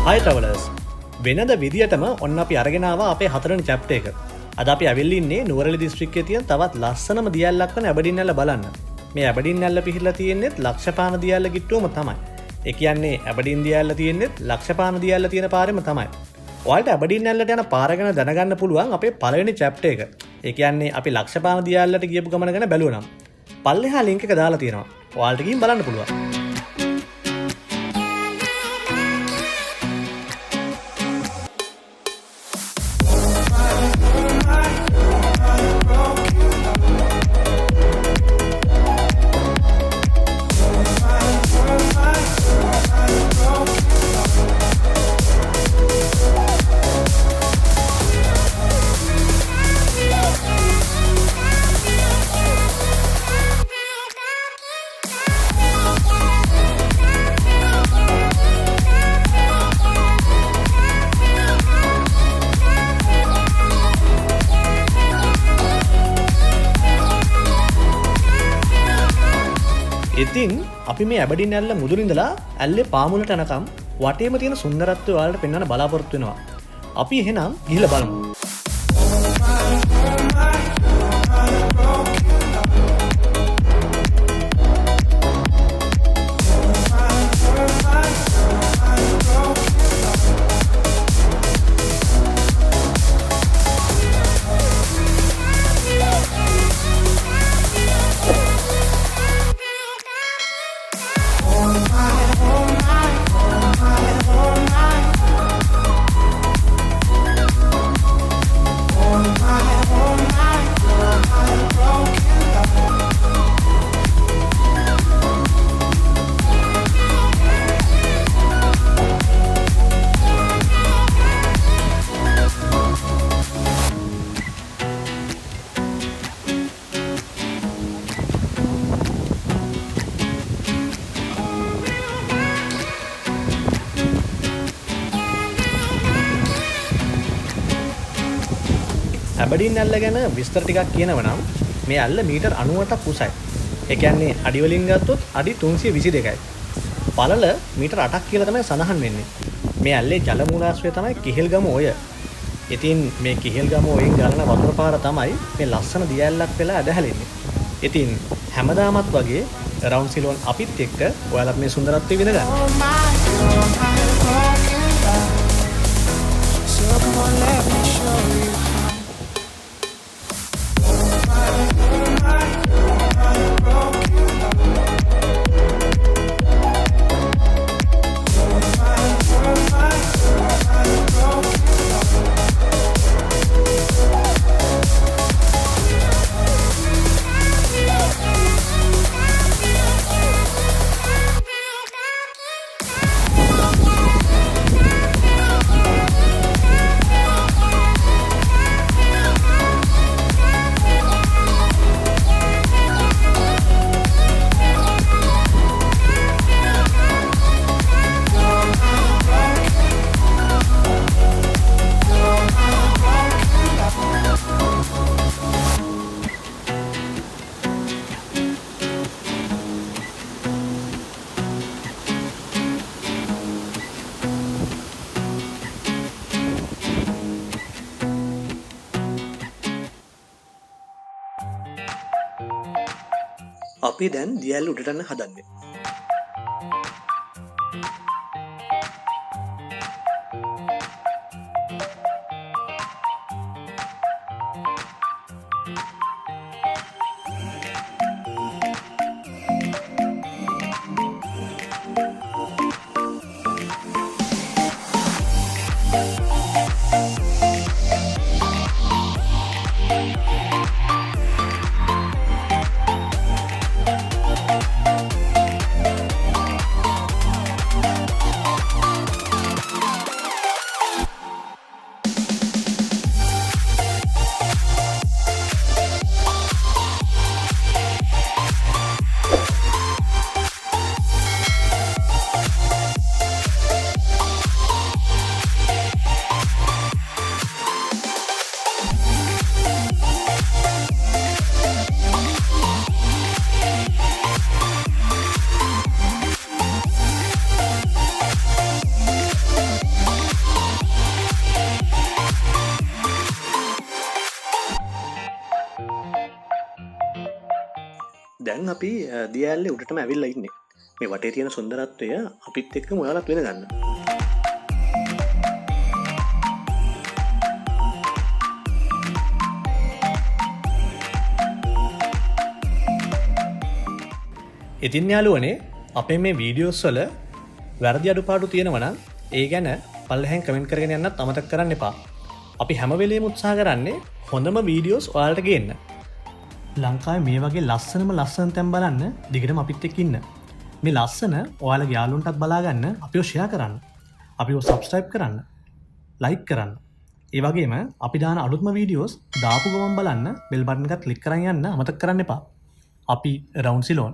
Hi travelers. වෙනද විදියටම ඔන්න අපි අරගෙන ආවා අපේ හතරවෙනි chapter එක. අද අපි ඇවිල්ලා ඉන්නේ නුවරඑළිය දිස්ත්‍රික්කයේ තියෙන තවත් ලස්සනම දියැලක් වන ඇබඩීන් නැල්ල බලන්න. මේ ඇබඩීන් නැල්ල පිහිටලා තියෙන්නේ ලක්ෂපාන දියැල්ල කිට්ටුවම තමයි. ඒ කියන්නේ ඇබඩීන් දියැල්ල තියෙන්නේ ලක්ෂපාන දියැල්ල තියෙන පාරෙම තමයි. ඔයාලට ඇබඩීන් නැල්ලට යන පාර ගැන දැනගන්න පුළුවන් අපේ පළවෙනි chapter එක. ඒ කියන්නේ අපි ලක්ෂපාන දියැල්ලට ගියපු ගමන ගැන බැලුවා නම්. පල්ලෙහා link එක දාලා තියෙනවා. ඔයාලට ගිහින් බලන්න පුළුවන්. ඉතින් අපි මේ ඇබඩීන් නැල්ල මුදුනින්දලා ඇල්ලේ පාමුලට යනකම් වටේම තියෙන සුන්දරත්වය ඔයාලට පෙන්වන්න බලාපොරොත්තු වෙනවා. අපි එහෙනම් ගිහිල්ලා බලමු. ඇබඩීන් නැල්ල ගැන විස්තර ටිකක් කියනව නම් මේ ඇල්ල මීටර් 98ක් උසයි. ඒ කියන්නේ අඩි වලින් ගත්තොත් අඩි 322යි. පළල මීටර් 8ක් කියලා තමයි සඳහන් වෙන්නේ. මේ ඇල්ලේ ජල මූලාශ්‍රය තමයි කිහෙල්ගම ඔය. ඉතින් මේ කිහෙල්ගම ඔයෙන් ගලන වතුර පාර තමයි මේ ලස්සන දියැලක් වෙලා ඇදහැලෙන්නේ. ඉතින් හැමදාමත් වගේ around ceylon අපිත් එක්ක ඔයාලත් මේ සුන්දරත්වය විඳ ගන්න. අපි දැන් දියැල්ල උඩට යන්න හදන්නේ. දැන් අපි දියඇල්ලේ උඩටම ඇවිල්ලා ඉන්නේ. මේ වටේ තියෙන සුන්දරත්වය අපිත් එක්කම ඔයාලත් වෙන ගන්න. ඉතින් යාළුවනේ අපේ මේ වීඩියෝස් වල වැරදි අඩුපාඩු තියෙනවා නම් ඒ ගැන පල්ලෙහෙන් කමෙන්ට් කරගෙන යන්නත් අමතක කරන්න එපා. අපි හැම වෙලේම උත්සාහ කරන්නේ හොඳම වීඩියෝස් ඔයාලට ගේන්න. ලංකාවේ මේ වගේ ලස්සන තැන් බලන්න දිගටම අපිත් එක්ක ඉන්න. මේ ලස්සන ඔයාලගේ යාළුවන්ටත් බලා ගන්න අපිව ෂෙයා කරන්න. අපිව සබ්ස්ක්‍රයිබ් කරන්න. ලයික් කරන්න. ඒ වගේම අපි දාන අලුත්ම වීඩියෝස් දාපු ගමන් බලන්න බෙල් බටන් එක ක්ලික් කරන් යන්න අමතක කරන්න එපා. අපි රවුන්ඩ් සිලෝන්